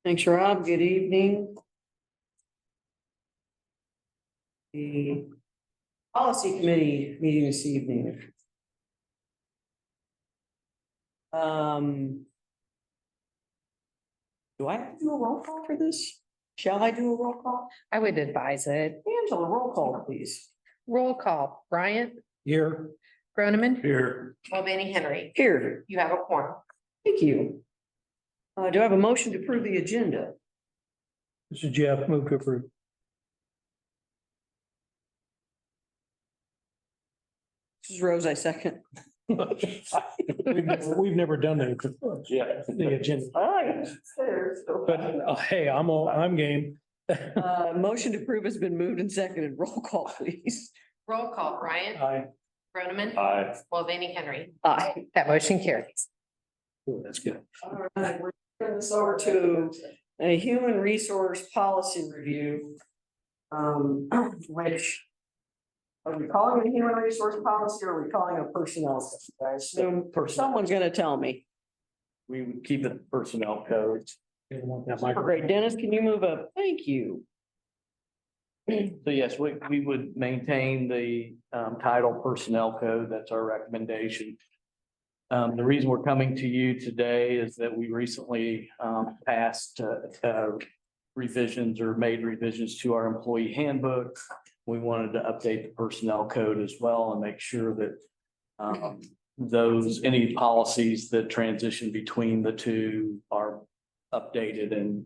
Thanks, Rob. Good evening. The policy committee meeting this evening. Do I have to do a roll call for this? Shall I do a roll call? I would advise it. Angela, roll call, please. Roll call, Bryant, Here. Groneman, Here. Mulvaney, Henry. Here, You have a quorum. thank you. Do I have a motion to approve the agenda? This is Jeff, move to approve. This is Rose, I second. We've never done that. Yeah. The agenda, but hey, I'm game. Motion to approve has been moved and seconded. Roll call, please. Roll call, Bryant, Aye. Groneman, Aye. Mulvaney, Henry. Aye. That motion carries. Oh, that's good. All right, we're turning this over to a human resource policy review. Which. Are we calling it a human resource policy or are we calling it a personnel? I assume someone's gonna tell me. We would keep it personnel code. Great, Dennis, can you move up? Thank you. So yes, we would maintain the title personnel code. That's our recommendation. The reason we're coming to you today is that we recently passed revisions or made revisions to our employee handbook. We wanted to update the personnel code as well and make sure that any policies that transition between the two are updated and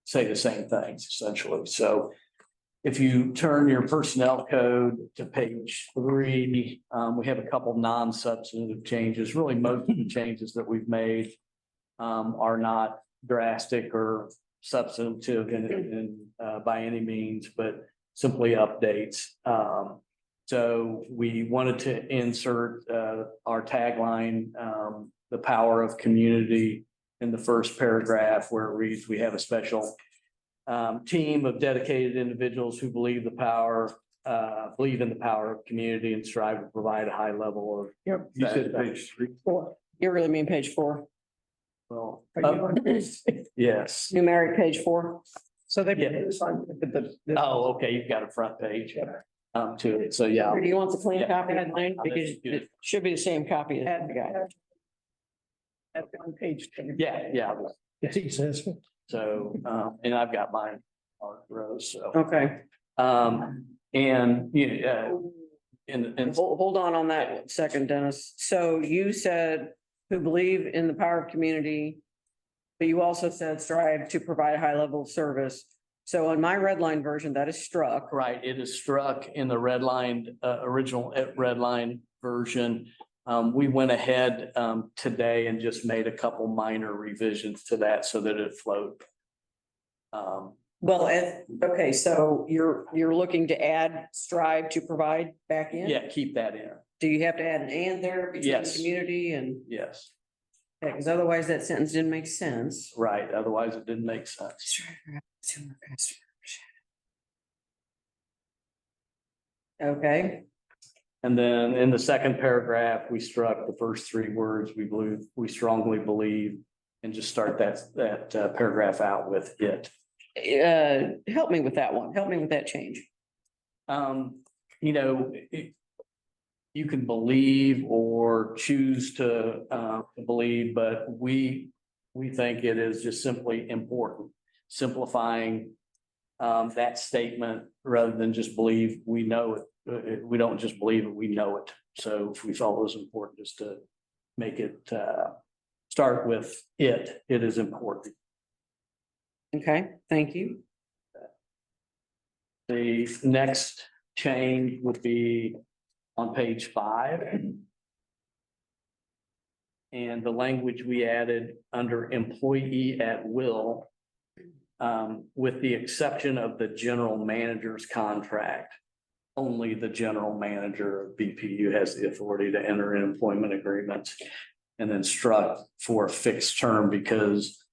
say the same things essentially. So if you turn your personnel code to page 3, we have a couple non-substantive changes. Really, most of the changes that we've made are not drastic or substantive by any means, but simply updates. So we wanted to insert our tagline, the power of community, in the first paragraph where it reads, we have a special team of dedicated individuals who believe in the power of community and strive to provide a high level of. Yep. You said page 3. 4. You really mean page 4? Well, Numeric yes. page 4. So they. Yeah. Oh, okay, you've got a front page to it. So yeah. Or do you want the clean Yeah. copy of mine? That's Because good. it should be the same copy that I got. On page. Yeah. Yes, he says. So, and I've got mine on rows, so, Okay, and, and hold on that second, Dennis. So you said who believe in the power of community. But you also said strive to provide a high level of service. So on my red line version, that is struck. right, it is struck in the original red line version. We went ahead, today and just made a couple minor revisions to that so that it flowed. Well, okay, so you're looking to add strive to provide back in? Yeah, keep that in. Do you have to add an and there between Yes. community and, Yes, because otherwise that sentence didn't make sense. right. Otherwise it didn't make sense. Okay, And then in the second paragraph, we struck the first 3 words, we strongly believe, and just start that paragraph out with it. help me with that one. Help me with that change. You can believe or choose to believe, but we think it is just simply important, simplifying that statement rather than just believe we know it. We don't just believe it, we know it. So we felt it was important just to make it start with it. It is important. Okay, thank you. The next change would be on page 5. And the language we added under employee at will, with the exception of the general manager's contract. Only the general manager of BPU has the authority to enter in employment agreements. And then struck for a fixed term because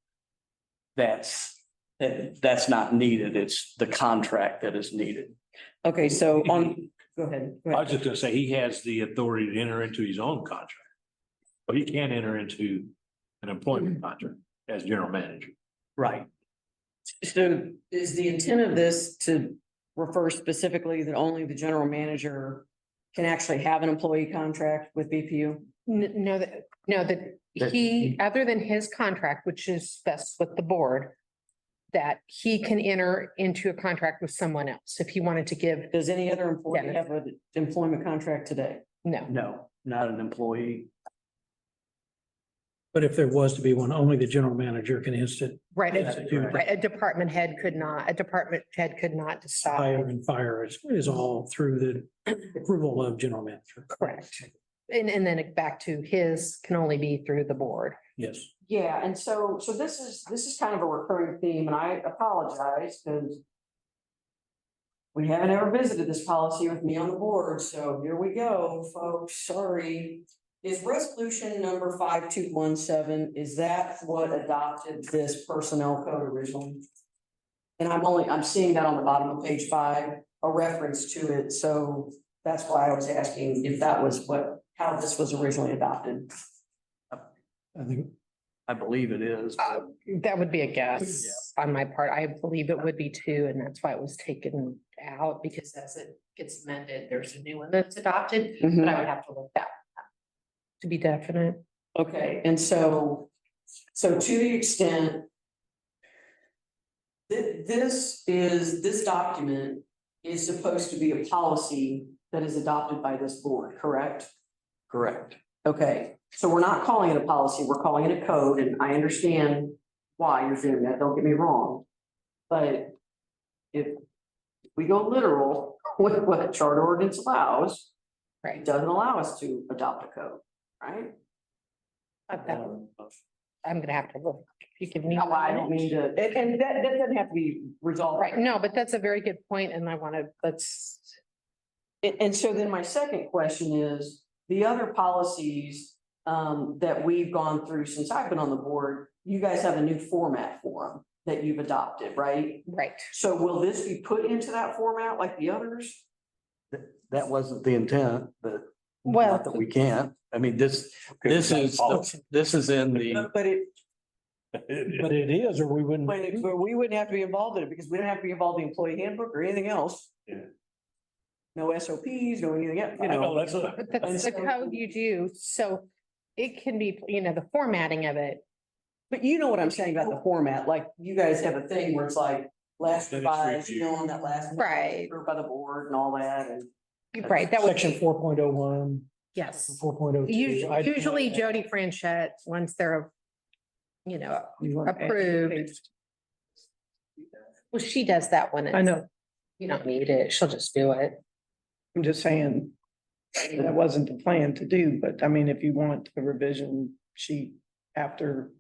that's not needed. It's the contract that is needed. Okay, so on, go ahead. I was just gonna say, he has the authority to enter into his own contract. But he can't enter into an employment contract as general manager. Right. So is the intent of this to refer specifically that only the general manager can actually have an employee contract with BPU? No, that he, other than his contract, which is best with the board, that he can enter into a contract with someone else if he wanted to give, Does any other employee Yeah. have an employment contract today? no. No, not an employee. But if there was to be one, only the general manager can instant Right, Institute. right, a department head could not hire decide, and fire is all through the approval of general manager. correct. And then it back to his can only be through the board. Yes. Yeah, and so this is kind of a recurring theme, and I apologize because we haven't ever visited this policy with me on the board, so here we go, folks, sorry. Is resolution number 5217, is that what adopted this personnel code originally? And I'm seeing that on the bottom of page 5, a reference to it, so that's why I was asking if that was how this was originally adopted. I think I believe it is. but- That would be a guess on my part. I believe it would be too, and that's why it was taken out, because as it gets amended, there's a new one that's adopted, but I would have to look that up to be definite. Okay, and so to the extent this document is supposed to be a policy that is adopted by this board, correct? Correct. Okay, so we're not calling it a policy, we're calling it a code, and I understand why you're doing that, don't get me wrong. But if we go literal with what the charter ordinance allows, it Right. doesn't allow us to adopt a code, right? I'm gonna have to look. If you give me. No, I don't mean to, and that doesn't have to be resolved. Right, no, but that's a very good point, and I wanna, let's, And so then my second question is, the other policies that we've gone through since I've been on the board, you guys have a new format for them that you've adopted, right? right. So will this be put into that format like the others? That wasn't the intent, but Well, not that we can't. I mean, this is in the, But it, But it is, or we wouldn't. but we wouldn't have to be involved in it because we don't have to be involved in the employee handbook or anything else. Yeah. No SOPs, no anything, else, you I know, know. that's but that's the code you do, so it can be, the formatting of it. But you know what I'm saying about the format, like you guys have a thing where it's like last Then it's revised, reviewed. on that last. Right. Approved by the board and all that, and Right, that would Section be, 4.01, yes. 4.02. Usually Jody Franchette, once they're, approved. Well, she does that one. I know, You don't need it. She'll just do it. I'm just saying, that wasn't the plan to do, but I mean, if you want a revision sheet after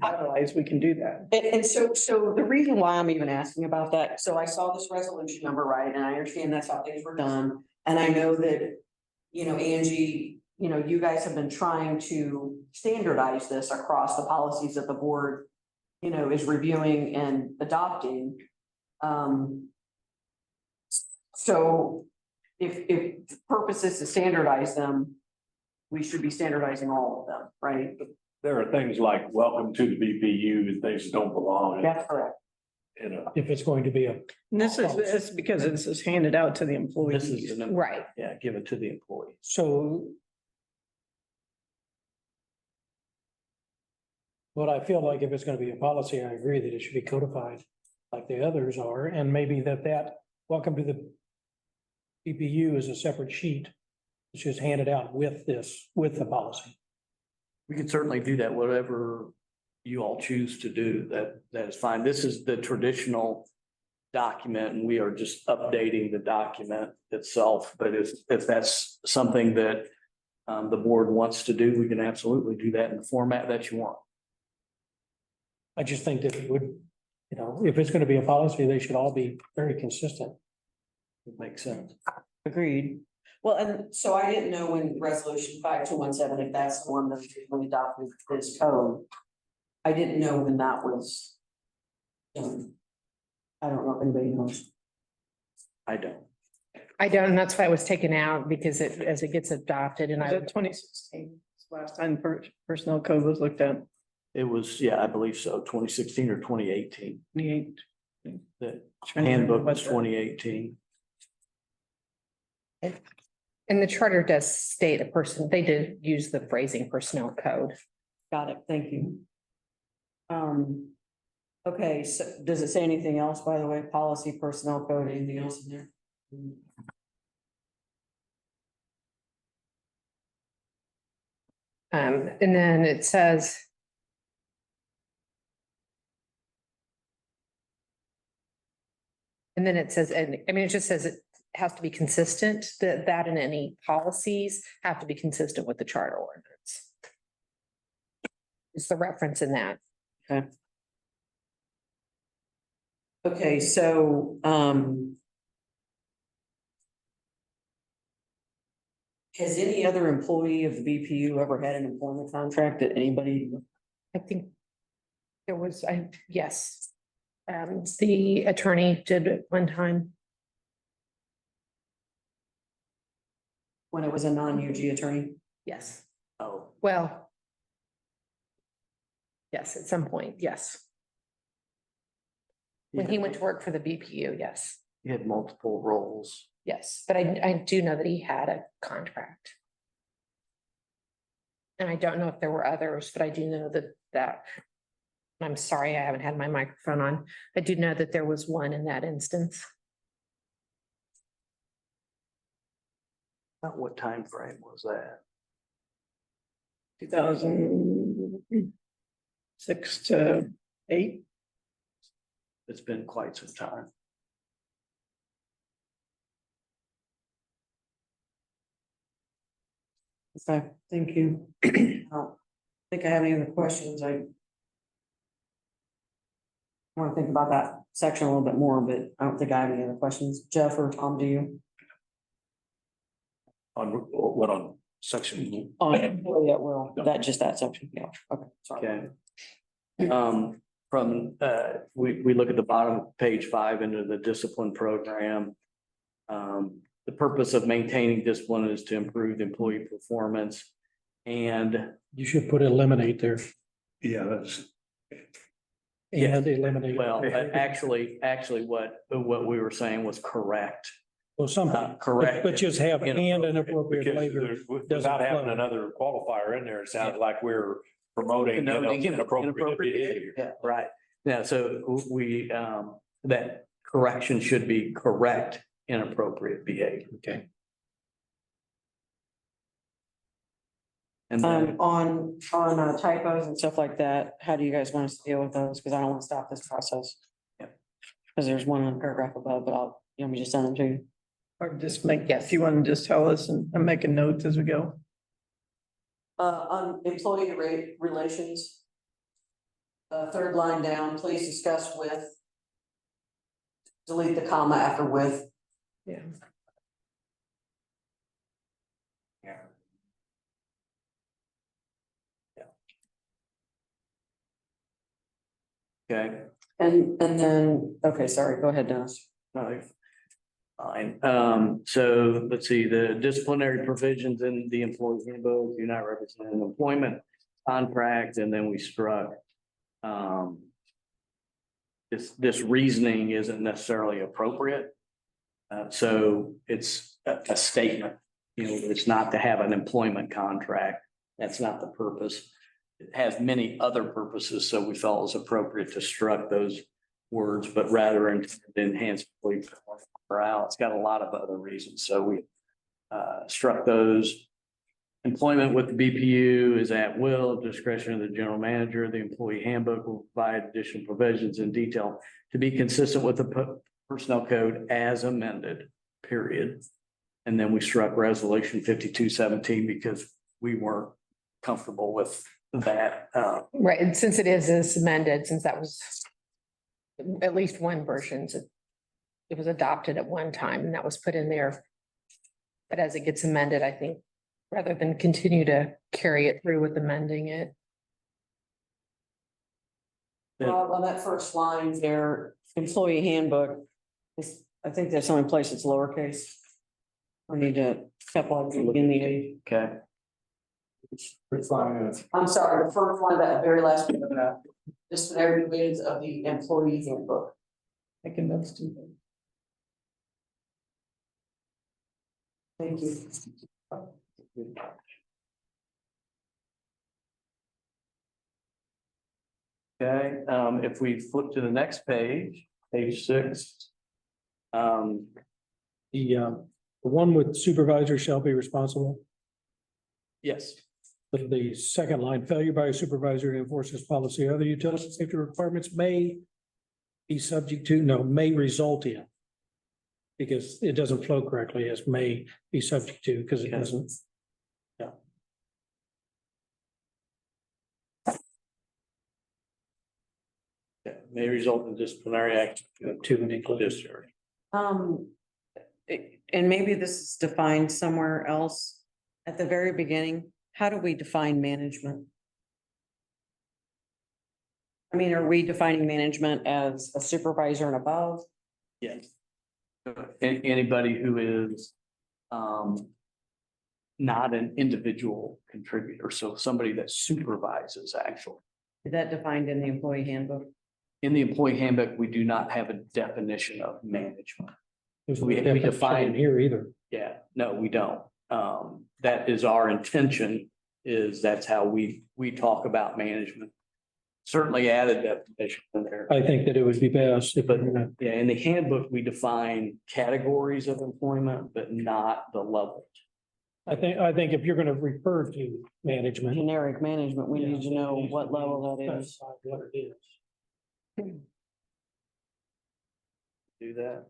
finalize, we can do that. And so the reason why I'm even asking about that, so I saw this resolution number, right, and I understand that's how things were done. And I know that, Angie, you guys have been trying to standardize this across the policies that the board, is reviewing and adopting. So if the purpose is to standardize them, we should be standardizing all of them, right? There are things like welcome to the BPU and things that don't belong. That's correct. If it's going to be a, And this is, it's because this is handed out to the this employees. is, Right. yeah, give it to the employee. so. What I feel like if it's gonna be a policy, I agree that it should be codified like the others are, and maybe that welcome to the BPU is a separate sheet. It's just handed out with the policy. We can certainly do that, whatever you all choose to do, that is fine. This is the traditional document and we are just updating the document itself. But if that's something that the board wants to do, we can absolutely do that in the format that you want. I just think that it would, if it's gonna be a policy, they should all be very consistent. It makes sense. Agreed. Well, and so I didn't know when resolution 5217, if that's the one that originally adopted this code. I didn't know when that was. I don't know if anybody knows. I don't. I don't, and that's why it was taken out, because as it gets adopted and Was I, that 2016? Last time personnel code was looked at. It was, yeah, I believe so, 2016 or 2018. 28. The Trying to remember handbook what was the- 2018. And the charter does state a person, they did use the phrasing personnel code. Got it, thank you. Okay, so does it say anything else, by the way, policy, personnel code, anything else in there? And then it says. And then it says, and I mean, it just says it has to be consistent, that and any policies have to be consistent with the charter ordinance. It's the reference in that. Okay, so, has any other employee of the BPU ever had an employment contract that anybody? I think there was, yes. The attorney did at one time. When it was a non-UG attorney? Yes. Oh, Well. Yes, at some point, yes. When he went to work for the BPU, yes, He had multiple roles. yes, but I do know that he had a contract. And I don't know if there were others, but I do know that. I'm sorry, I haven't had my microphone on. I do know that there was one in that instance. About what time frame was that? 2006 to 8. It's been quite some time. Okay, thank you. I don't think I have any other questions. I want to think about that section a little bit more, but I don't think I have any other questions. Jeff or Tom, do you? On what on section? Oh, yeah, well, just that section, yeah, okay, sorry. Okay. We look at the bottom of page 5 into the discipline program. The purpose of maintaining discipline is to improve employee performance. And You should put eliminate there. Yeah, that's. And eliminate. well, actually, what we were saying was correct. Well, something. Correct. But just have and inappropriate Because labor. there's, doesn't without having flow. another qualifier in there, it sounds like we're promoting, you know, Denoting inappropriate behavior. Yeah, right. Yeah, so we, that correction should be correct inappropriate behavior. Okay. And then, On typos and stuff like that, how do you guys want us to deal with those? Because I don't want to stop this process. Yeah. Because there's one on the paragraph above, but you want me to just send them to you? Or just make, Yes. if you want to just tell us and make a note as we go. On employee relations. Third line down, please discuss with. Delete the comma after with. Yeah. okay. And then, okay, sorry, go ahead, Dennis. No, fine. So let's see, the disciplinary provisions in the employee handbook do not represent an employment contract, and then we struck. This reasoning isn't necessarily appropriate. So it's a statement, it's not to have an employment contract. That's not the purpose. It has many other purposes, so we felt it was appropriate to struck those words, but rather enhance employee morale. It's got a lot of other reasons, so we struck those. Employment with the BPU is at will, discretion of the general manager. The employee handbook will provide additional provisions in detail to be consistent with the personnel code as amended, period. And then we struck resolution 5217 because we weren't comfortable with that. Right, and since it is amended, since that was at least one version, it was adopted at one time and that was put in there. But as it gets amended, I think, rather than continue to carry it through with amending it. Well, on that first line there, employee handbook, I think that's the only place it's lowercase. I need to capitalize in the. Okay. I'm sorry, the first one, that very last paragraph, disciplinary provisions of the employee handbook. Making those two. Thank you. Okay, if we flip to the next page, page 6. The one with supervisor shall be responsible. Yes, The second line, failure by a supervisor to enforce this policy, other utility safety requirements may be subject to, no, may result in. Because it doesn't flow correctly as may be subject to, because it doesn't. yeah, may result in disciplinary action. To an include. Discharge. And maybe this is defined somewhere else. At the very beginning, how do we define management? I mean, are we defining management as a supervisor and above? Yes. Anybody who is not an individual contributor, so somebody that supervises actually. Is that defined in the employee handbook? In the employee handbook, we do not have a definition of management. There's no We definition define- here either. Yeah, no, we don't. That is our intention, is that's how we talk about management. Certainly added definition in there. I think that it would be best if, But yeah, in the handbook, we define categories of employment, but not the levels. I think if you're gonna refer to management. Generic management, we need to know what level that is. specify What it is. Do that.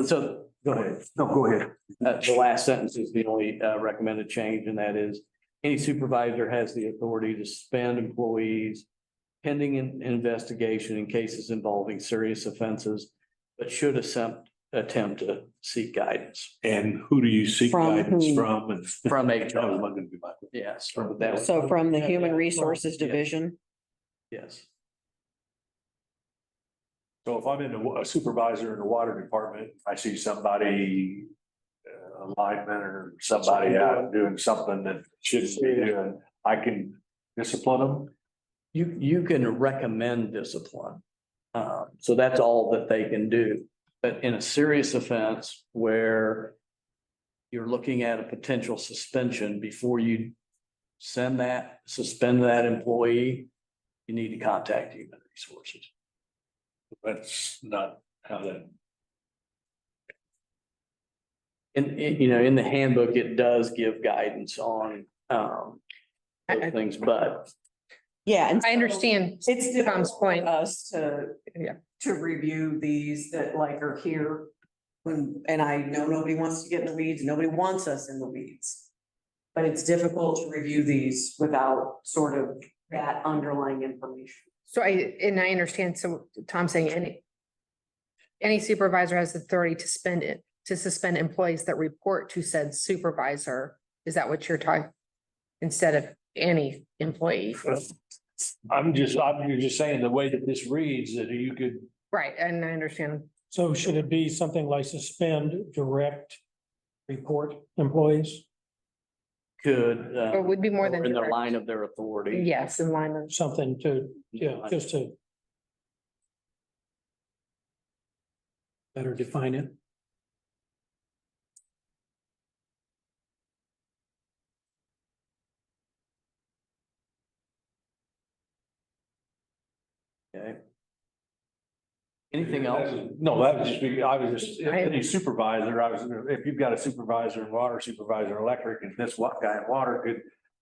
So, go ahead. No, go ahead. The last sentence is the only recommended change, and that is any supervisor has the authority to suspend employees pending an investigation in cases involving serious offenses, but should attempt to seek guidance And who do you seek From guidance whom? from? And from that was HR. not gonna be my. Yes, from that. So from the Human Resources Yeah. Division, Yes, So if I'm in a supervisor in the water department, I see somebody, a lineman or somebody out doing something that shouldn't be doing, I can discipline them. you can recommend discipline. So that's all that they can do. But in a serious offense where you're looking at a potential suspension before you suspend that employee, you need to contact Human Resources. That's not how that. In the handbook, it does give guidance on those things, but yeah. and I so understand It's Tom's Tom's point. point us to. Yeah. To review these that like are here. And I know nobody wants to get in the weeds, nobody wants us in the weeds. But it's difficult to review these without sort of that underlying information. So I understand, so Tom's saying any supervisor has authority to suspend employees that report to said supervisor. Is that what you're talking? Instead of any employee? You're just saying the way that this reads, that you could, Right, and I understand. So should it be something like suspend direct report employees? could. Or would be more than In the direct. line of their authority. Yes, in line of. Something to, just to better define it. Okay. Anything else? no, that was just, I was just, any supervisor, if you've got a supervisor in water, supervisor in electric, and this one guy in water could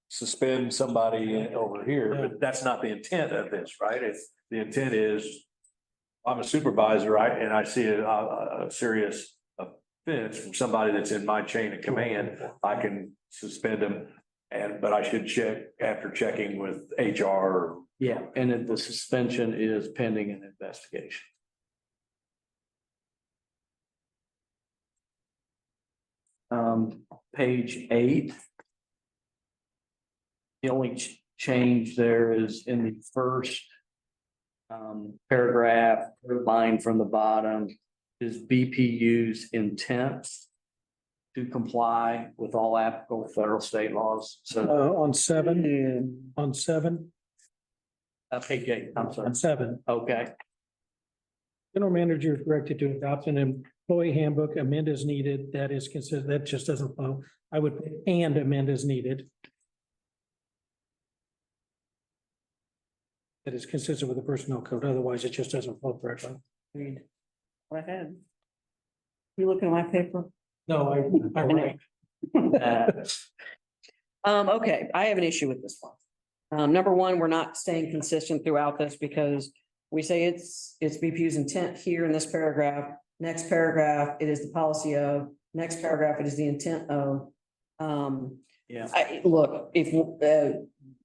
suspend somebody over here, but that's not the intent of this, right? It's, the intent is, I'm a supervisor, and I see a serious offense from somebody that's in my chain of command, I can suspend them. But I should check after checking with HR. Yeah, and then the suspension is pending an investigation. Page 8. The only change there is in the first paragraph, third line from the bottom is BPU's intent to comply with all applicable federal state laws. So, On seven, page 8, I'm sorry. on seven. Okay, General manager is directed to adopt an employee handbook, amend as needed. That is considered, that just doesn't flow. I would put and amend as needed. That is consistent with the personnel code. Otherwise, it just doesn't flow correctly. Read. Go ahead. You looking at my paper? No, I'm right. Okay, I have an issue with this one. Number one, we're not staying consistent throughout this because we say it's BPU's intent here in this paragraph. Next paragraph, it is the policy of, next paragraph, it is the intent of. yeah. Look, if,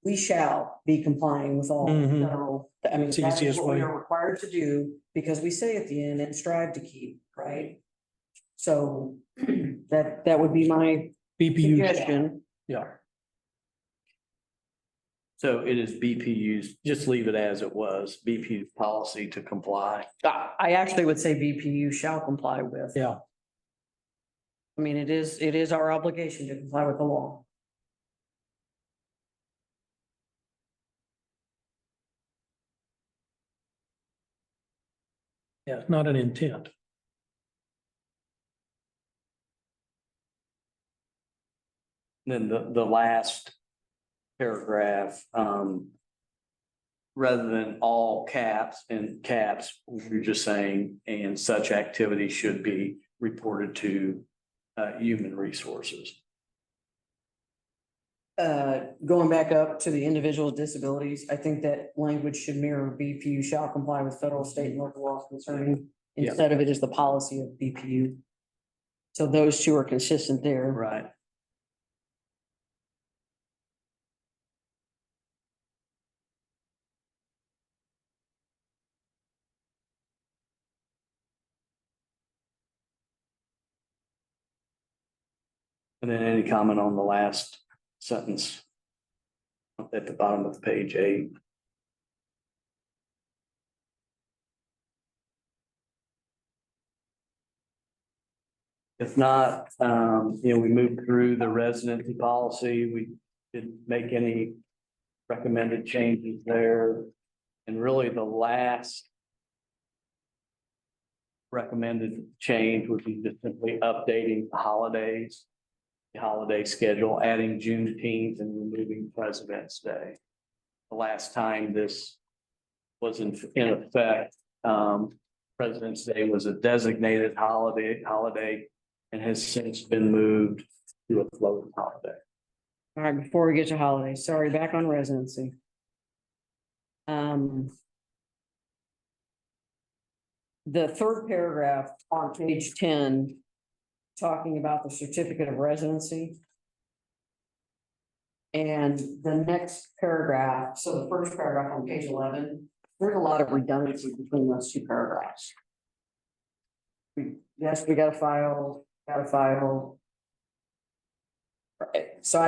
we shall be complying with all Mhm. federal, I mean, It's the that is easiest what we way. are required to do because we say at the end and strive to keep, right? So that would be my BPU, suggestion. yeah. So it is BPU's, just leave it as it was, BPU's policy to comply. I actually would say BPU shall comply with. Yeah. I mean, it is our obligation to comply with the law. Yeah, not an intent. Then the last paragraph, rather than all caps and caps, we're just saying, and such activity should be reported to human resources. Going back up to the individual with disabilities, I think that language should mirror BPU shall comply with federal, state, and local laws concerning. Yeah. Instead of it is the policy of BPU. So those two are consistent there. Right. And then any comment on the last sentence at the bottom of page 8? If not, we moved through the residency policy. We didn't make any recommended changes there. And really the last recommended change would be just simply updating the holidays, the holiday schedule, adding Juneteenth and removing President's Day. The last time this was in effect, President's Day was a designated holiday and has since been moved to a floating holiday. All right, before we get to holidays, sorry, back on residency. The third paragraph on page 10, talking about the certificate of residency. And the next paragraph, so the first paragraph on page 11, there's a lot of redundancy between those two paragraphs. Yes, we got to file. Right, so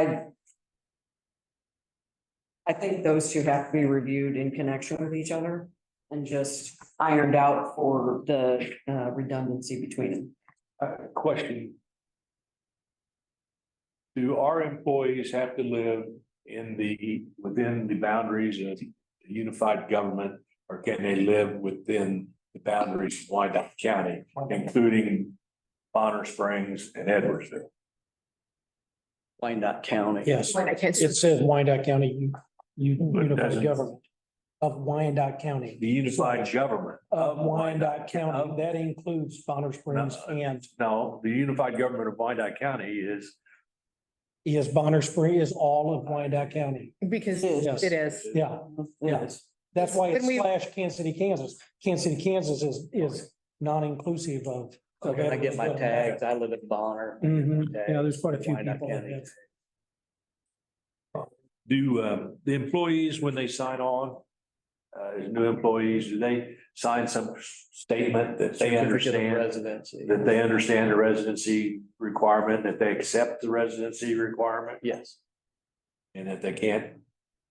I think those two have to be reviewed in connection with each other and just ironed out for the redundancy between them. Question. Do our employees have to live within the boundaries of the unified government? Or can they live within the boundaries of Wyandotte County, including Bonner Springs and Edwardsville? Wyandotte County. Yes, When I can't. it says Wyandotte County, But it unified doesn't. government of Wyandotte County. The unified government. Of Wyandotte County, that includes Bonner Springs and No, the unified government of Wyandotte County is. Bonner Springs is all of Wyandotte County. Because Yes. it is. Yeah, yeah. That's why it's When we- slash Kansas City, Kansas. Kansas City, Kansas is non-inclusive of. Okay, I get my tags. I live in Bonner. Mhm. Yeah, there's quite a few Wyandotte people like County. that. Do the employees, when they sign on, as new employees, do they sign some statement that they Certificate of understand? residency. That they understand the residency requirement, that they accept the residency requirement, Yes, and that they can't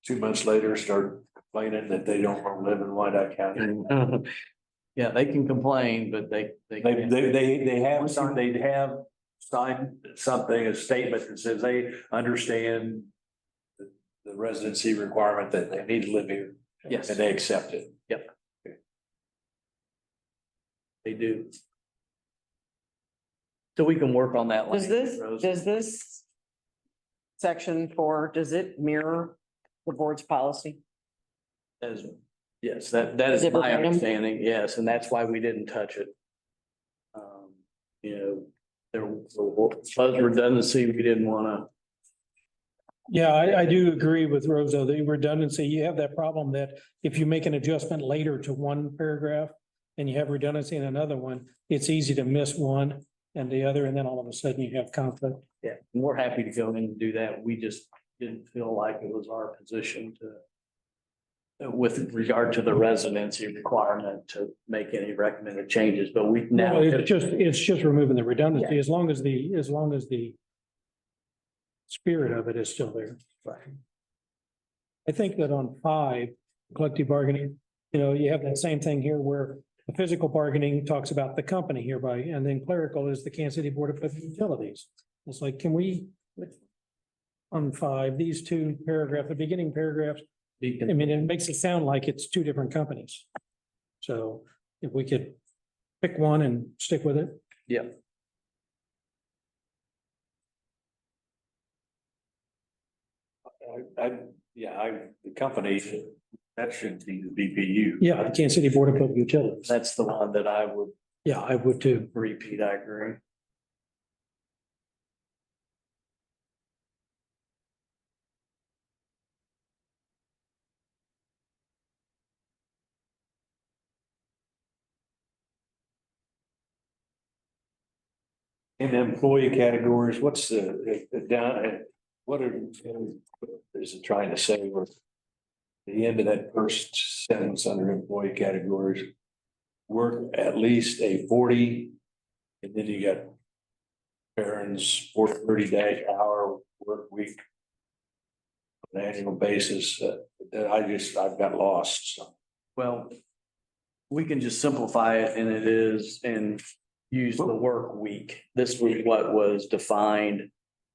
2 months later start complaining that they don't want to live in Wyandotte County. Yeah, they can complain, but they. They have signed something, a statement that says they understand the residency requirement that they need to live here Yes, and they accept it. they do. So we can work on that. Does language, Rose. does this section 4, does it mirror the board's policy? As- Yes, that is Is it my verbatim? understanding, yes, and that's why we didn't touch it. You know, there was redundancy, we didn't wanna, Yeah, I do agree with Rose, though, the redundancy, you have that problem that if you make an adjustment later to one paragraph and you have redundancy in another one, it's easy to miss one and the other, and then all of a sudden you have conflict. yeah, we're happy to go in and do that. We just didn't feel like it was our position to with regard to the residency requirement to make any recommended changes, but we now. No, it's just removing the redundancy, as long as the spirit of it is still there. I think that on 5, collective bargaining, you have that same thing here where the physical bargaining talks about the company hereby, and then clerical is the Kansas City Board of Public Utilities. It's like, can we, on 5, these two paragraphs, the beginning paragraphs, I mean, it makes it sound like it's two different companies. So if we could pick one and stick with it. Yeah. The company, that should be the BPU. Yeah, the Kansas City Board of Public Utilities. That's the one that I would Yeah, I would too. repeat, I agree. In the employee categories, what's the down, what is it trying to say? Or the end of that first sentence under employee categories, work at least a 40, and then you got parents for 30-day hour work week on an annual basis. That I've got lost. So. Well, we can just simplify it and it is, and use the work week. This was what was defined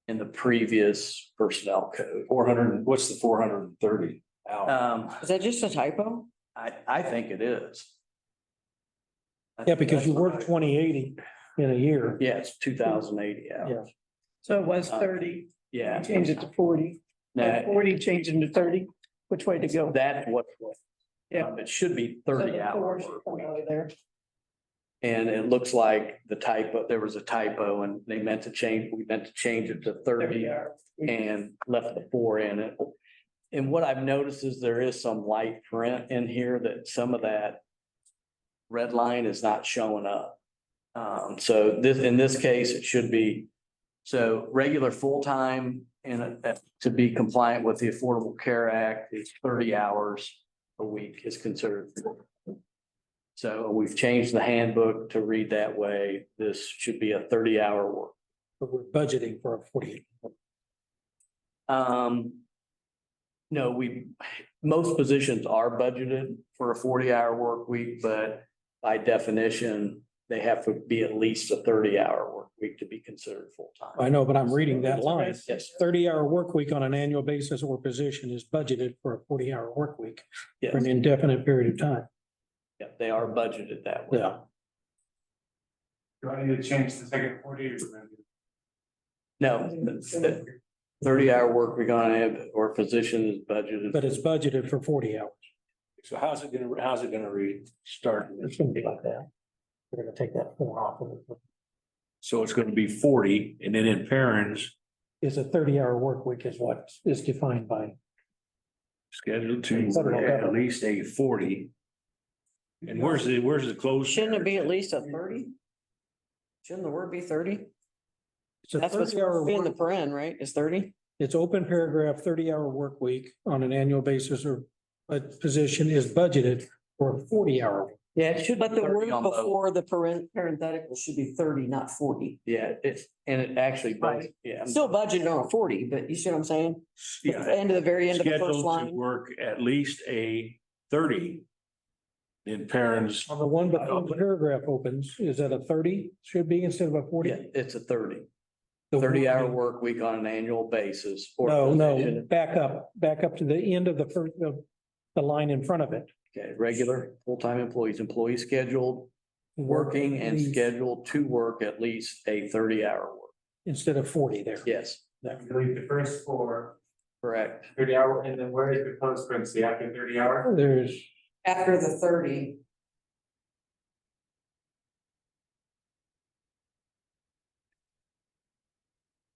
in the previous personnel code. 400, what's the 430 hour? Is that just a typo? I think it is. Yeah, because you work 2080 in a year. Yeah, it's 2,080 hours. So it was 30, Yeah. change it to 40, Now, 40, change it to 30, which way to go? that's what. Yeah. It should be So 30 the hours. four should come out of there. And it looks like the typo, there was a typo and we meant to change it to 30 and left the 4 in it. And what I've noticed is there is some light print in here that some of that red line is not showing up. So in this case, it should be, so regular full-time and to be compliant with the Affordable Care Act is 30 hours a week is considered. So we've changed the handbook to read that way. This should be a 30-hour work. But we're budgeting for a 40. No, most positions are budgeted for a 40-hour work week, but by definition, they have to be at least a 30-hour work week to be considered full-time. I know, but I'm reading that line. Yes. 30-hour work week on an annual basis or position is budgeted for a 40-hour work week Yes, for an indefinite period of time. yeah, they are budgeted that way. Yeah. Do I need to change the second 40 or? No, the 30-hour work week on it or position is budgeted. But it's budgeted for 40 hours. So how's it gonna restart? It's gonna be like that. We're gonna take that 4 off of it. So it's gonna be 40 and then in parents Is a 30-hour work week is what is defined by. scheduled to work at least a 40. And where's the close? Shouldn't it be at least a 30? Shouldn't the word be 30? It's a That's what's 30-hour in the work- paren, right? Is 30? It's open paragraph, 30-hour work week on an annual basis or a position is budgeted for a 40-hour. Yeah, it should. But be the 30 word on both. before the parenthetical should be 30, not 40. Yeah, and it actually does, yeah. Still budgeted on a 40, but you see what I'm saying? Yeah. End of the very end of the first Scheduled to line. work at least a 30 in parents. On the one before the paragraph opens, is that a 30 should be instead of a 40? Yeah, it's a 30. The 30-hour wording- work week on an annual basis. or No, position. back up to the end of the first, the line in front of it. Okay, regular full-time employees scheduled, working and scheduled to work at least a 30-hour work. Instead of 40 there. Yes, Delete the first four, correct. 30-hour, and then where is the post parentheses after 30 hour? There's, After the 30,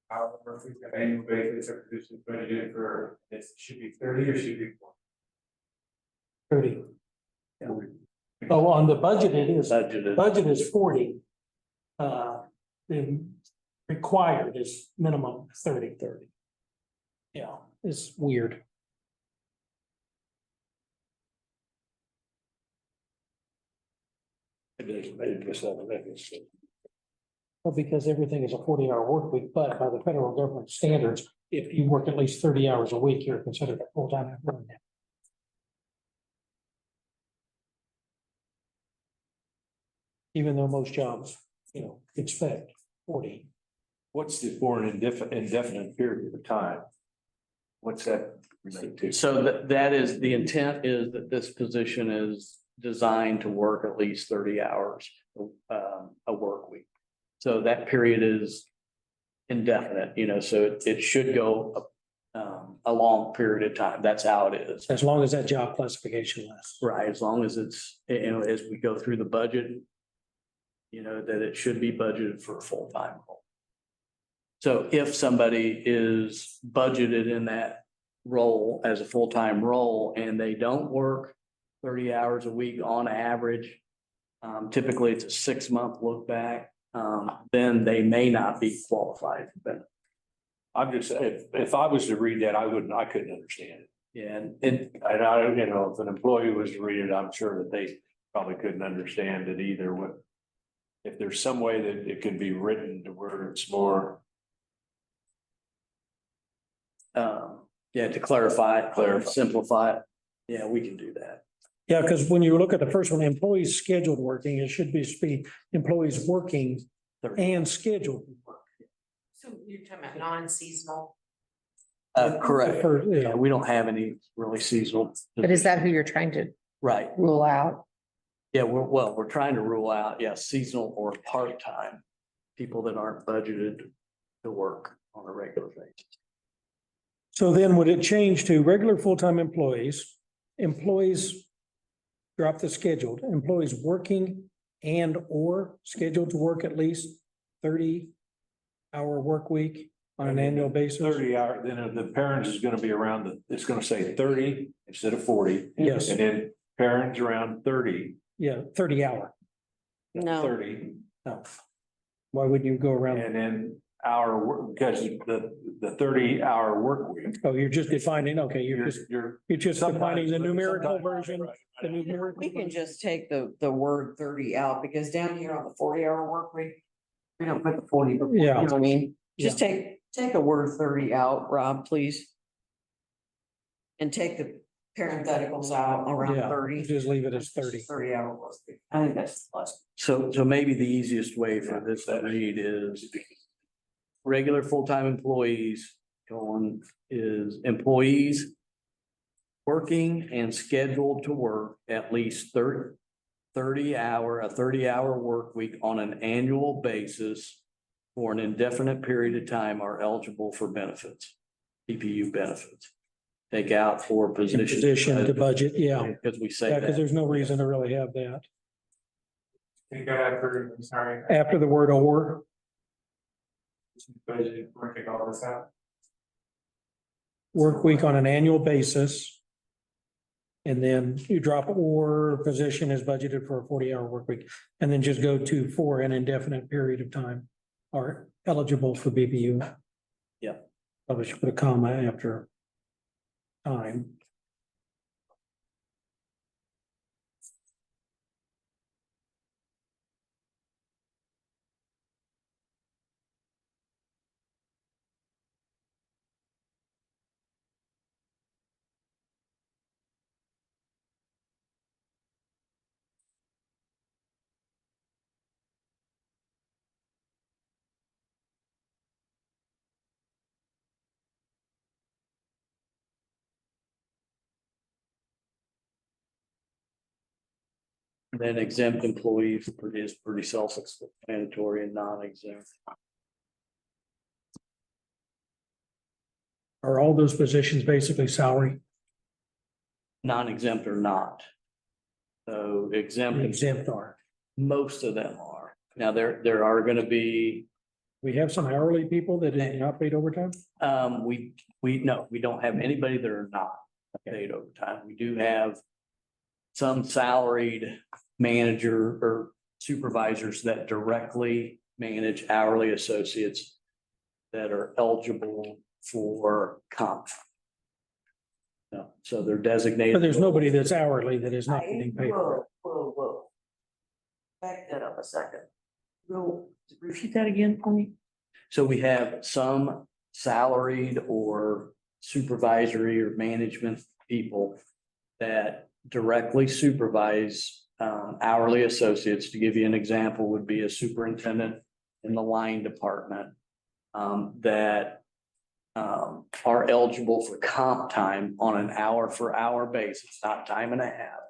However, if we've got annual basis or position budgeted for, it should be 30 or should be 30. Oh, on the budget, it is, Budgeted. budget is 40. The required is minimum 30. Yeah, it's weird. Well, because everything is a 40-hour work week, but by the federal government standards, if you work at least 30 hours a week, you're considered a full-time employee. Even though most jobs, expect 40. What's the for an indefinite period of time? What's that relate to? So that is, the intent is that this position is designed to work at least 30 hours a work week. So that period is indefinite, so it should go a long period of time. That's how it is. As long as that job classification lasts. Right, as long as it's, as we go through the budget, that it should be budgeted for a full-time role. So if somebody is budgeted in that role as a full-time role and they don't work 30 hours a week on average, typically it's a 6-month look back, then they may not be qualified for benefits. I'm just, if I was to read that, I couldn't understand it. Yeah, and And I, if an employee was to read it, I'm sure that they probably couldn't understand it either. If there's some way that it can be written to where it's more, to clarify it, Clarify. simplify it, yeah, we can do that. Yeah, because when you look at the first one, employees scheduled working, it should be employees working 30. and scheduled. So you're talking about non-seasonal, Correct. Yeah. Yeah, we don't have any really seasonal. but is that who you're trying to Right. rule out? Yeah, we're trying to rule out, seasonal or part-time, people that aren't budgeted to work on a regular basis. So then would it change to regular full-time employees, drop the scheduled, employees working and or scheduled to work at least 30-hour work week on an annual basis? 30 hour, then the parents is gonna be around it's gonna say 30 instead of 40. Yes, And then parents around 30, yeah, 30-hour. no, 30, No. Why would you go around? and then because the 30-hour work week. Oh, you're just defining, okay, you're just defining the numerical version, the numerical. we can version. just take the word 30 out because down here on the 40-hour work week, we don't put the 40, before, you know what I mean? Just take the word 30 out, Rob, please. And take the parentheticals out around Yeah, 30. just leave it as 30. 30-hour work week. I think that's plus. So maybe the easiest way for this to read is regular full-time employees, is employees working and scheduled to work at least 30-hour work week on an annual basis for an indefinite period of time are eligible for benefits, PPU benefits. Take out for Position to budget, yeah. Because we say Yeah, because that. there's no reason to really have that. Take that after, I'm sorry. After the word or, Budgeted, we're gonna take all this out. work week on an annual basis. And then you drop or position is budgeted for a 40-hour work week, and then just go to for an indefinite period of time are eligible for BBU. Yeah. Probably should put a comma after time. Then exempt employees is pretty self-explanatory and non-exempt. Are all those positions basically salary? Non-exempt or not. So exempt, Exempt are. most of them are. Now, there are gonna be, We have some hourly people that are not paid overtime? no, we don't have anybody that are not paid overtime. We do have some salaried manager or supervisors that directly manage hourly associates that are eligible for comp. No, so they're designated. But there's nobody that's hourly that is not getting paid. Whoa. Back that up a second. Go, repeat that again for me. So we have some salaried or supervisory or management people that directly supervise hourly associates. To give you an example, would be a superintendent in the line department that are eligible for comp time on an hour for hour basis, not time and a half,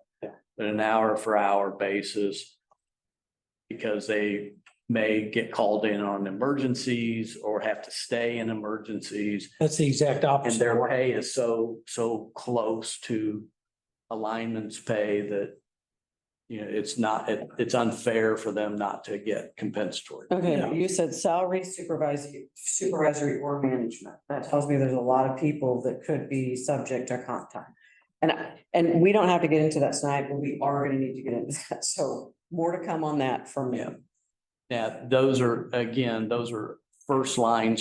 but an hour for hour basis. Because they may get called in on emergencies or have to stay in emergencies. That's the exact And opposite. their pay is so close to a lineman's pay that, you know, it's unfair for them not to get compensatory. Okay, but you said salary supervisory or management. That tells me there's a lot of people that could be subject to comp time. And we don't have to get into that tonight, but we are gonna need to get into that. So more to come on that from Yeah. them. Yeah, those are first line.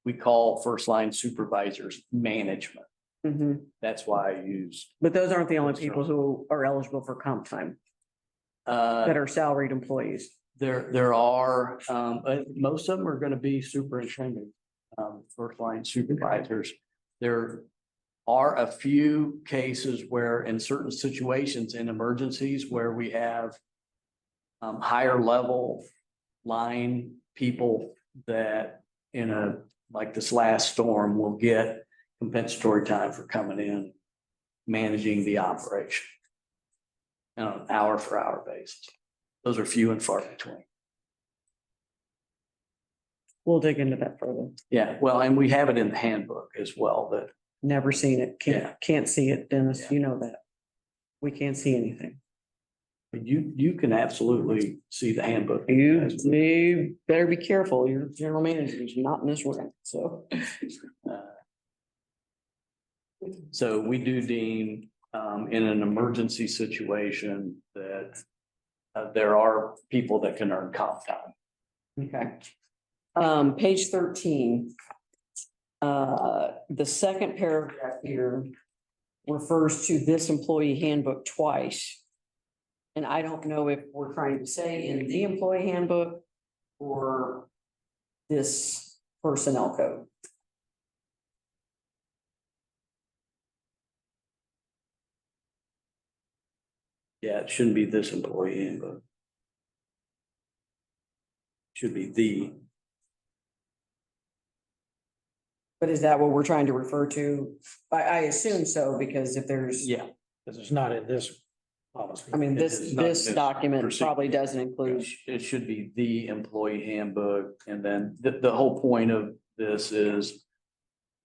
We call first line supervisors management. Mhm. That's why I use, But those aren't the only people who are eligible for comp time that are salaried employees. there are, most of them are gonna be superintendent, first line supervisors. There are a few cases where in certain situations in emergencies where we have higher level line people that like this last storm will get compensatory time for coming in, managing the operation on an hour for hour basis. Those are few and far between. We'll dig into that further. Yeah, well, and we have it in the handbook as well that, Never seen it. Yeah. Can't see it, Dennis. Yeah. You know that. We can't see anything. you can absolutely see the handbook. You better be careful. Your general manager is not in this room, so. So we do deem, in an emergency situation that there are people that can earn comp time. Okay. Page 13. The second paragraph here refers to this employee handbook twice. And I don't know if we're trying to say in the employee handbook or this personnel code. Yeah, it shouldn't be this employee handbook. Should be the, But is that what we're trying to refer to? I assume so, because if there's, yeah. Because it's not in this policy. I mean, It is not this this document procedure. probably doesn't include. It should be the employee handbook, and then the whole point of this is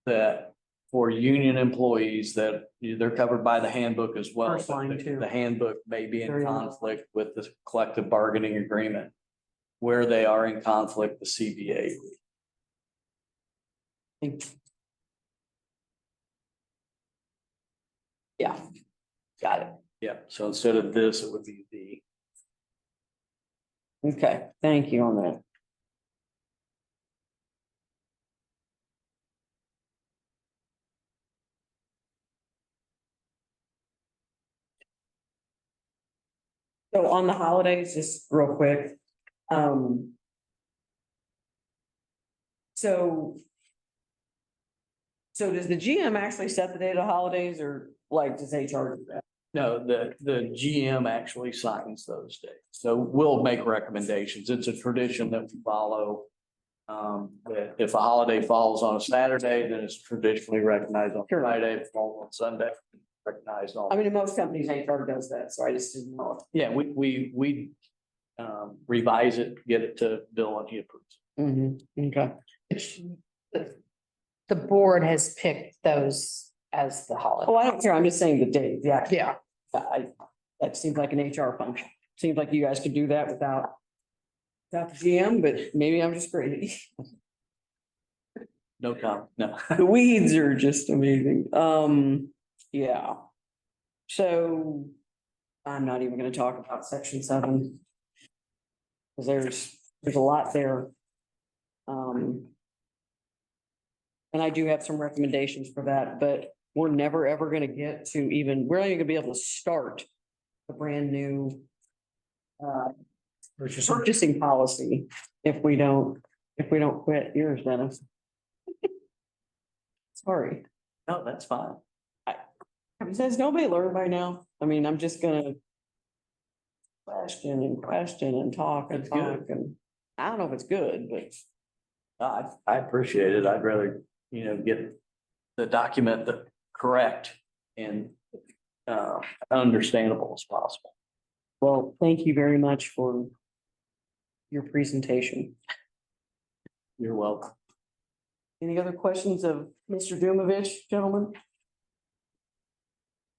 that for union employees that they're covered by the handbook as well. First line, too. The handbook may be in Very well. conflict with the collective bargaining agreement. Where they are in conflict, the CBA. Yeah, got it. Yeah, so instead of this, it would be the. Okay, thank you on that. So on the holidays, just real quick. So. So does the GM actually set the date of holidays or like does HR do that? No, the GM actually signs those dates. So we'll make recommendations. It's a tradition that we follow. That if a holiday falls on a Saturday, then it's traditionally recognized on Sure. Friday, if it falls on Sunday. recognized all. I mean, in most companies, HR does that, so I just didn't know. Yeah, we revise it, get it to Bill and he approves. Okay. The board has picked those as the holiday. Oh, I don't care. I'm just saying the date. Yeah. Yeah, That seems like an HR function. Seems like you guys could do that without the GM, but maybe I'm just crazy. No comment, no. The weeds are just amazing. Yeah. So I'm not even gonna talk about section 7. Cause there's a lot there. And I do have some recommendations for that, but we're never, ever gonna get to even, we're not even gonna be able to start a brand new purchasing policy if we don't quit yours, Dennis. Sorry. No, that's fine. Has nobody learned by now? I mean, I'm just gonna question and talk and That's good. talk and I don't know if it's good, but I appreciate it. I'd rather, get the document the correct and understandable as possible. well, thank you very much for your presentation. You're welcome. Any other questions of Mr. Dumovich, gentlemen?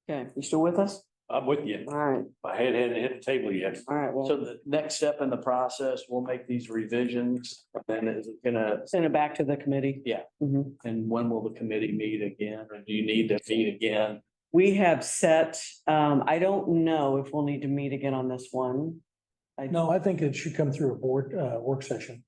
Okay, you still with us? I'm with you. All right, My head hadn't hit the table yet. all right, So well, the next step in the process, we'll make these revisions, then is it gonna, send it back to the committee. Yeah. Mhm. and when will the committee meet again, or do you need to meet again? We have set, I don't know if we'll need to meet again on this one. No, I think it should come through a board, work session.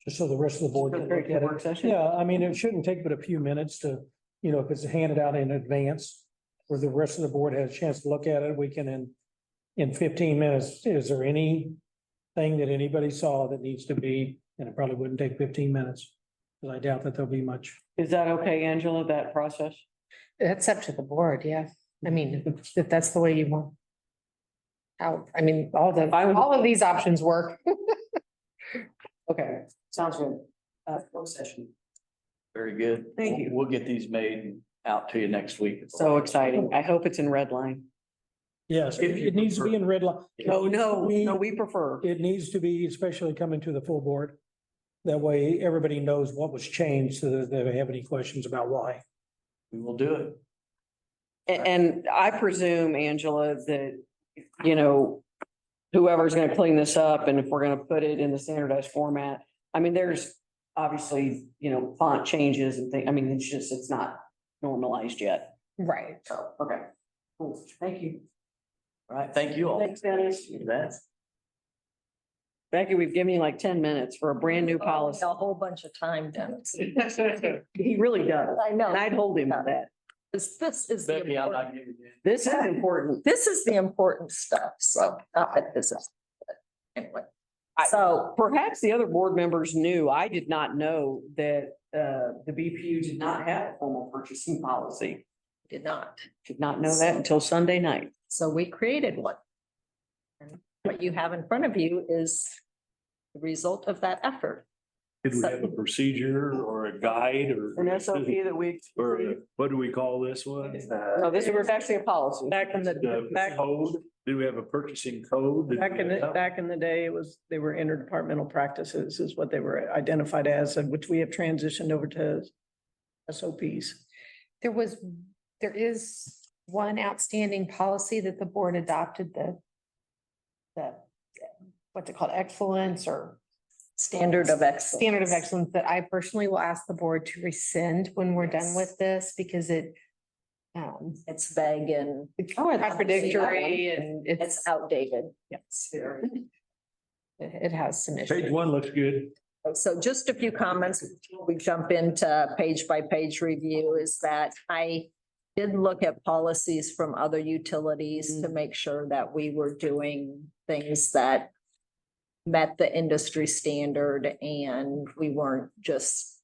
Just so the rest of the board For can the look at work it. session? Yeah, I mean, it shouldn't take but a few minutes to, if it's handed out in advance. Where the rest of the board has a chance to look at it, we can in 15 minutes, is there anything that anybody saw that needs to be, and it probably wouldn't take 15 minutes. Because I doubt that there'll be much. Is that okay, Angela, that process? that's up to the board, yeah. I mean, if that's the way you want. I mean, all of these options work. Okay, sounds good. Work session. Very good. Thank you. We'll get these made out to you next week. So exciting. I hope it's in red line. Yes, If you it needs to be in red line. No, we prefer. It needs to be, especially coming to the full board. That way, everybody knows what was changed, so that if they have any questions about why. We will do it. And I presume, Angela, that, whoever's gonna clean this up and if we're gonna put it in the standardized format, I mean, there's obviously, font changes and things. I mean, it's not normalized yet. Right. So, okay. Cool. Thank you. All right, thank you all. Thanks, Dennis. That's Becky, we've given you like 10 minutes for a brand new policy. A whole bunch of time, Dennis. He really does. I know. And I'd hold him on that. This is the Becky, I'm important, not giving you. This is important. this is the important stuff, so, not that this is. Anyway, so, Perhaps the other board members knew, I did not know that the BPU did not have a formal purchasing policy. did not, Did not know that until Sunday night. so we created one. And what you have in front of you is the result of that effort. Did we have a procedure or a guide or? An SOP that we. Or what do we call this one? No, this was actually a policy. Back in the, The back, code? Do we have a purchasing code? back in the day, they were interdepartmental practices is what they were identified as, and which we have transitioned over to SOPs. There is one outstanding policy that the board adopted, what's it called, excellence or Standard of excellence. standard of excellence that I personally will ask the board to rescind when we're done with this because It's vague and it's contradictory and it's outdated. yes, it has some issues. Page 1 looks good. So just a few comments before we jump into page by page review is that I did look at policies from other utilities to make sure that we were doing things that met the industry standard and we weren't just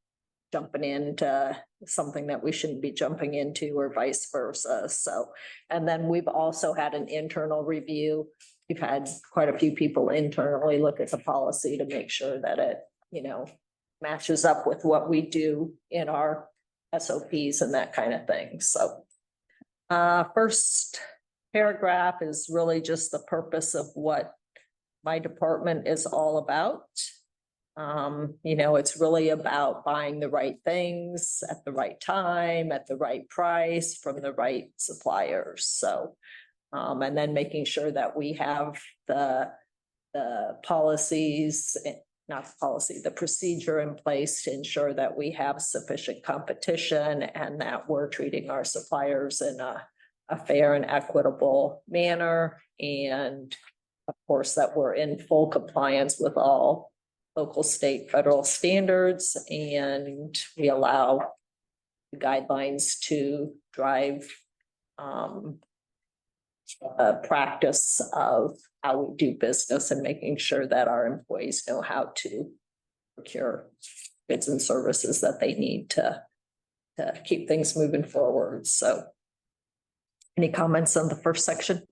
jumping into something that we shouldn't be jumping into or vice versa. So, and then we've also had an internal review. We've had quite a few people internally look at the policy to make sure that it, matches up with what we do in our SOPs and that kind of thing. So First paragraph is really just the purpose of what my department is all about. It's really about buying the right things at the right time, at the right price from the right suppliers. So, and then making sure that we have the policies, not the policy, the procedure in place to ensure that we have sufficient competition and that we're treating our suppliers in a fair and equitable manner. And of course, that we're in full compliance with all local, state, federal standards, and we allow the guidelines to drive a practice of how we do business and making sure that our employees know how to procure goods and services that they need to keep things moving forward. So any comments on the first section?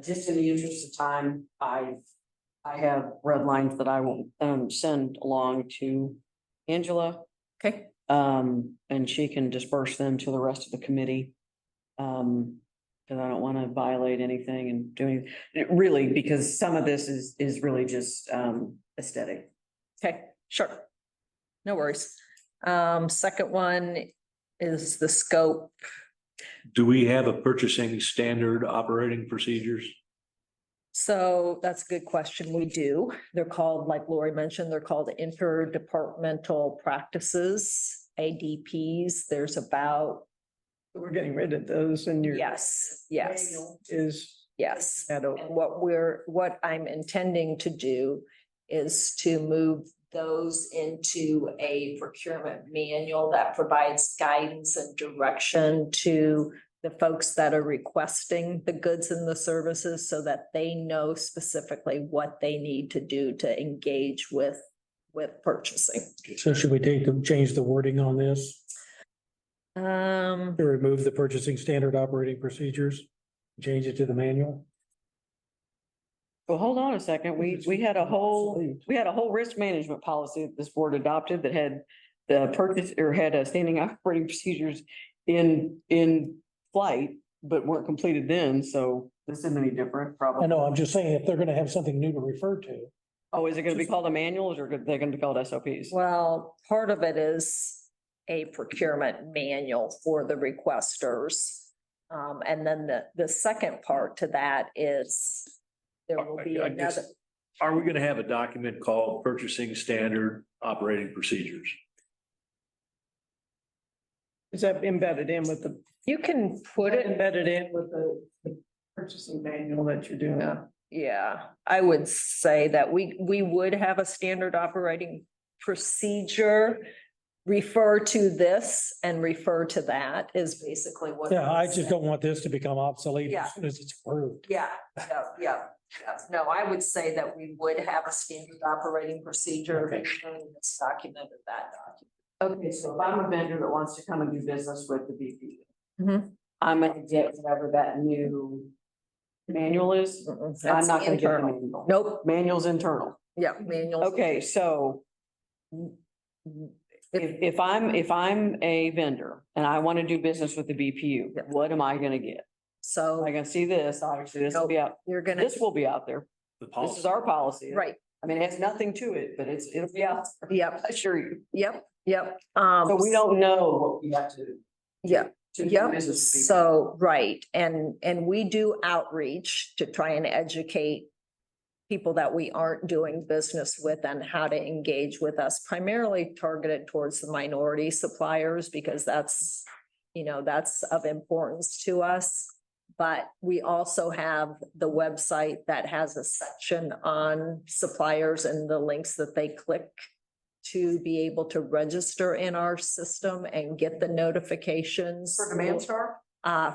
Just in the interest of time, I have red lines that I will send along to Angela. Okay. And she can disperse them to the rest of the committee. Because I don't want to violate anything and doing really, because some of this is really just aesthetic. Okay, sure. No worries. Second one is the scope. Do we have a purchasing standard operating procedures? So that's a good question. We do. They're called, like Lori mentioned, they're called interdepartmental practices, ADPs. There's about, We're getting rid of those and your. yes. Is. Yes. That And what I'm intending to do is to move those into a procurement manual that provides guidance and direction to the folks that are requesting the goods and the services so that they know specifically what they need to do to engage with purchasing. So should we change the wording on this to remove the purchasing standard operating procedures? Change it to the manual? Well, hold on a second. We had a whole risk management policy that this board adopted that had the purchase or had a standing operating procedures in flight, but weren't completed then. So this isn't any different, probably. I know, I'm just saying if they're gonna have something new to refer to. Oh, is it gonna be called a manuals or are they gonna be called SOPs? Well, part of it is a procurement manual for the requesters. And then the second part to that is there will be I guess- another. Are we gonna have a document called purchasing standard operating procedures? Is that embedded in with the, You can put it, embedded in with the purchasing manual that you're doing? yeah, I would say that we would have a standard operating procedure. Refer to this and refer to that is basically what. Yeah, I just don't want this to become obsolete Yeah. as soon as it's approved. Yeah. No, I would say that we would have a standard operating procedure. Okay. And it's documented that document. Okay, so if I'm a vendor that wants to come and do business with the BP, Mhm. I'm gonna get whatever that new manual is. I'm That's not gonna get the internal. manual. Nope, Manual's internal. yeah, manual. Okay, so if I'm a vendor and I want to do business with the BPU, Yep. what am I gonna get? So I can see this, obviously this will be out, you're gonna, this will be out there. The This policy. is our policy. right, I mean, it has nothing to it, but it'll be out. there. yep, I assure you. yep. So we don't know what we have to. Yeah. to do Yep, business with BPU. so, right, and we do outreach to try and educate people that we aren't doing business with on how to engage with us, primarily targeted towards the minority suppliers, because that's, that's of importance to us. But we also have the website that has a section on suppliers and the links that they click to be able to register in our system and get the notifications. For Demand Star?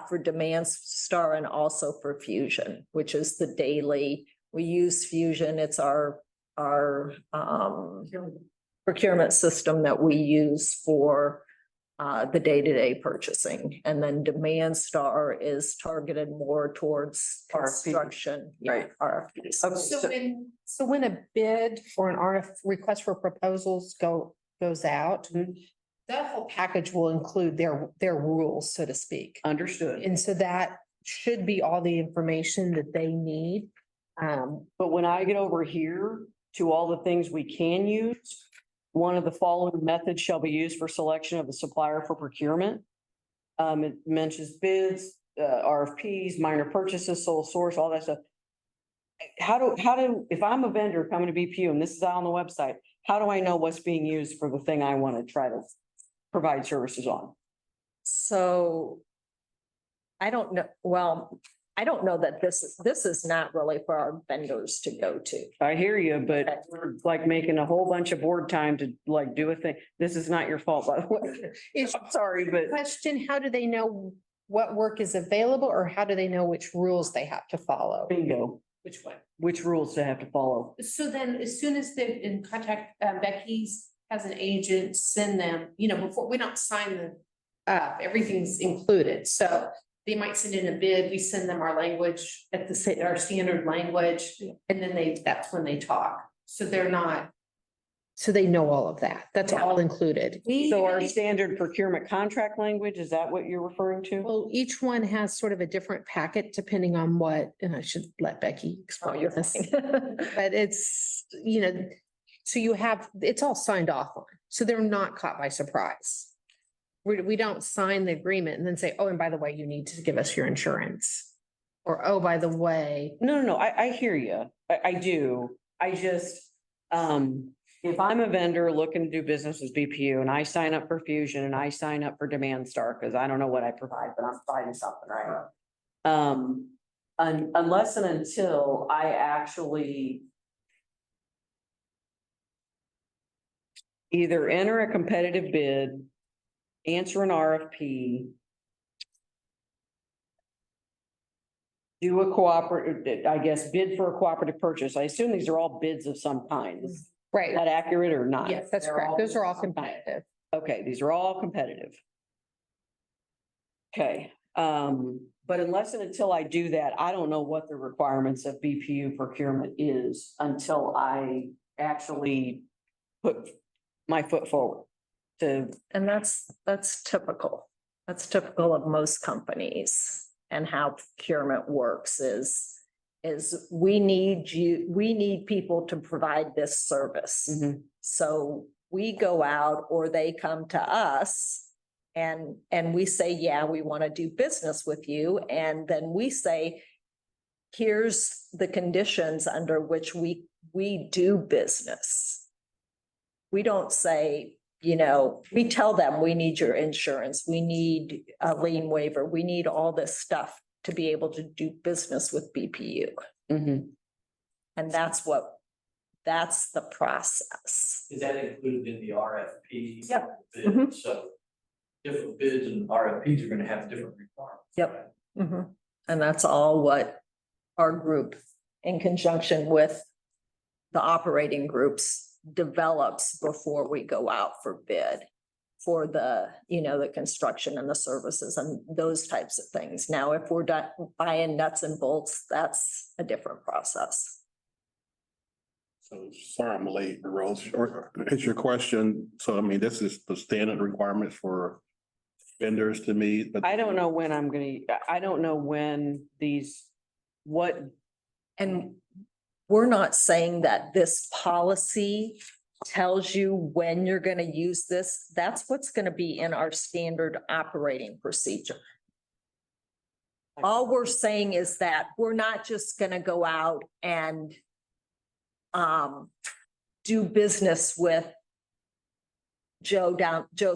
For Demand Star and also for Fusion, which is the daily, we use Fusion, it's our procurement system that we use for the day-to-day purchasing. And then Demand Star is targeted more towards RFP. construction. Yeah, Right. RFPs. Okay, So when a bid for an request for proposals goes out, Mhm. that whole package will include their rules, so to speak. Understood. And so that should be all the information that they need. But when I get over here to all the things we can use, one of the following methods shall be used for selection of the supplier for procurement. It mentions bids, RFPs, minor purchases, sole source, all that stuff. If I'm a vendor coming to BPU and this is out on the website, how do I know what's being used for the thing I want to try to provide services on? So I don't know, well, I don't know that this is not really for our vendors to go to. I hear you, but we're like making a whole bunch of board time to like do a thing. This is not your fault, by the way. I'm sorry, but Question, how do they know what work is available, or how do they know which rules they have to follow? bingo, Which one? which rules they have to follow. So then as soon as they're in contact, Becky's has an agent, send them, before, we don't sign the, everything's included. So they might send in a bid, we send them our language at our standard language, and then that's when they talk. So they're not. So they know all of that. That's all included. So our standard procurement contract language, is that what you're referring to? Well, each one has sort of a different packet depending on what, and I should let Becky explain this. But it's, so you have, it's all signed off on, so they're not caught by surprise. We don't sign the agreement and then say, oh, and by the way, you need to give us your insurance. Or, oh, by the way, No, I hear you. I do. I just, if I'm a vendor looking to do business with BPU and I sign up for Fusion and I sign up for Demand Star, because I don't know what I provide, but I'm providing something, right? Unless and until I actually either enter a competitive bid, answer an RFP, do a cooperative, I guess, bid for a cooperative purchase. I assume these are all bids of some kind. Is right, that accurate or not? yes, that's They're correct. Those are all bids of some kind. competitive. Okay, these are all competitive. Okay, but unless and until I do that, I don't know what the requirements of BPU procurement is until I actually put my foot forward to, And that's typical. That's typical of most companies, and how procurement works is we need people to provide this service. Mhm. So we go out, or they come to us and we say, yeah, we want to do business with you. And then we say, here's the conditions under which we do business. We don't say, we tell them we need your insurance, we need a lien waiver, we need all this stuff to be able to do business with BPU. Mhm. And that's the process. Is that included in the RFP? Yep. bid? Mhm. So different bids and RFPs are gonna have different requirements. Yep. And that's all what our group, in conjunction with the operating groups, develops before we go out for bid for the construction and the services and those types of things. Now, if we're buying nuts and bolts, that's a different process. So sorry, I'm late, Rose. It's your question. So I mean, this is the standard requirements for vendors to meet, but I don't know when I don't know when And we're not saying that this policy tells you when you're gonna use this. That's what's gonna be in our standard operating procedure. All we're saying is that we're not just gonna go out and do business with Joe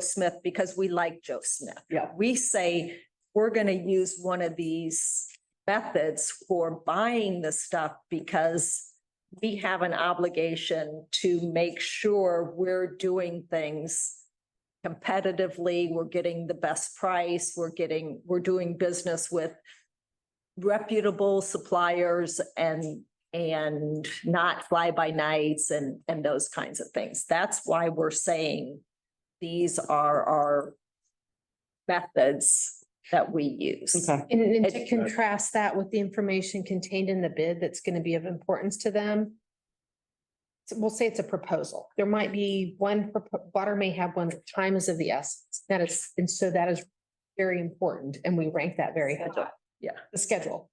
Smith because we like Joe Smith. Yeah. We say we're gonna use one of these methods for buying the stuff because we have an obligation to make sure we're doing things competitively, we're getting the best price, we're doing business with reputable suppliers and not fly by nights and those kinds of things. That's why we're saying these are our methods that we use. Okay. And to contrast that with the information contained in the bid that's going to be of importance to them. we'll say it's a proposal. There might be one, water may have one, time is of the essence. That is, and so that is very important, and we rank that very high. Yeah. The schedule.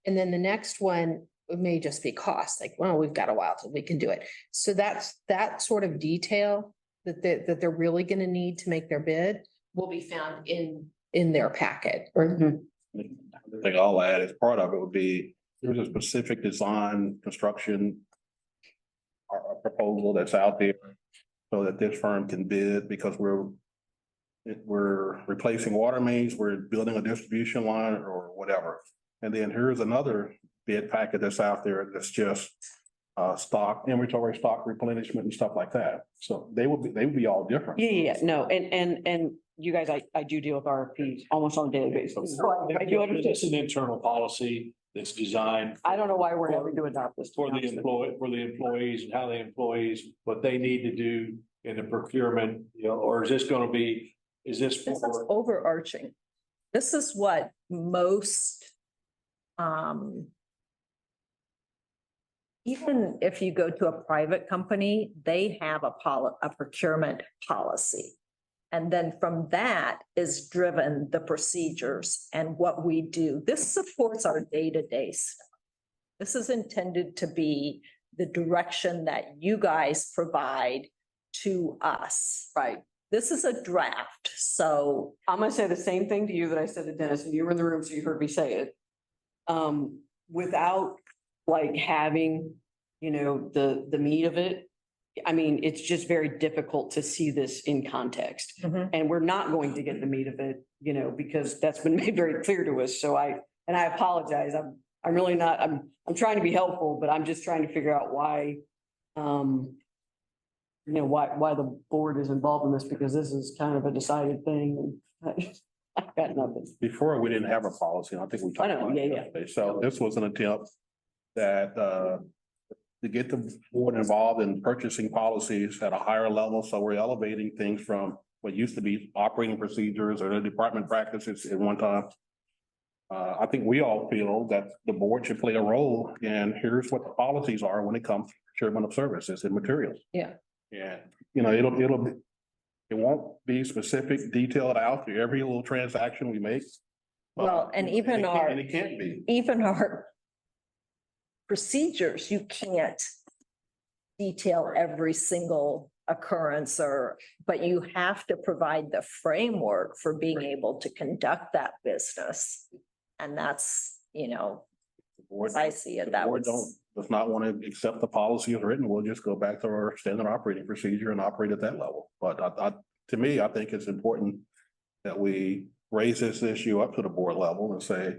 And then the next one, it may just be cost, like, well, we've got a while till we can do it. So that's, that sort of detail that they're really gonna need to make their bid will be found in their packet. Or I think I'll add as part of it would be, there's a specific design, construction or a proposal that's out there so that this firm can bid because we're replacing water mains, we're building a distribution line or whatever. And then here's another bid packet that's out there that's just stock, inventory, stock replenishment and stuff like that. So they would be all different. Yeah, no, and you guys, I do deal with RFPs almost on a daily basis. So I do understand. It's an internal policy that's designed I don't know why we're having to adopt this. for the employees and how the employees, what they need to do in the procurement, you know, or is this gonna be, is this This is for? overarching. This is what most, even if you go to a private company, they have a procurement policy. And then from that is driven the procedures and what we do. This supports our day-to-day stuff. This is intended to be the direction that you guys provide to us. Right. This is a draft, so I'm gonna say the same thing to you that I said to Dennis, and you were in the room, so you heard me say it. Without like having, you know, the meat of it. I mean, it's just very difficult to see this in context. And we're not going to get the meat of it, you know, because that's been made very clear to us. So I apologize. I'm really not, I'm trying to be helpful, but I'm just trying to figure out why, you know, why the board is involved in this, because this is kind of a decided thing. And I've got nothing. Before, we didn't have a policy, and I think we talked I know, about it yeah. yesterday. So this was an attempt that, to get the board involved in purchasing policies at a higher level. So we're elevating things from what used to be operating procedures or the department practices at one time. I think we all feel that the board should play a role, and here's what the policies are when it comes to procurement of services and materials. Yeah. And, you know, it won't be specific, detailed out to every little transaction we make. Well, and even And it can't be. even our procedures, you can't detail every single occurrence but you have to provide the framework for being able to conduct that business. And that's, you know, The board- as I see it, that the board was. does not want to accept the policy as written. We'll just go back to our standard operating procedure and operate at that level. But to me, I think it's important that we raise this issue up to the board level and say,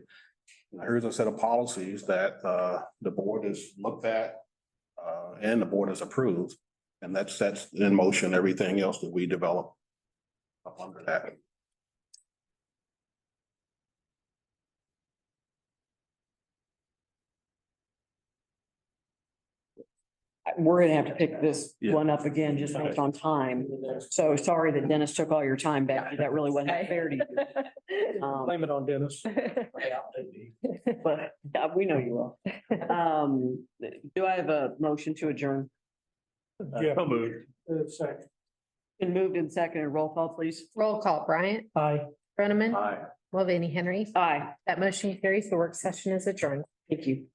here's a set of policies that the board has looked at and the board has approved. And that sets in motion everything else that we develop up under that. We're gonna have to pick this Yeah. one up again just based on time. So sorry that Dennis took all your time back. That really wasn't fair to you. Blame it on Dennis. But we know you will. Do I have a motion to adjourn? Yeah. So moved. Second. Been moved and seconded. Roll call, please. roll call, Bryant, Aye. Groneman, Aye. Mulvaney, Henry. Aye. That motion carries. The work session is adjourned. Thank you.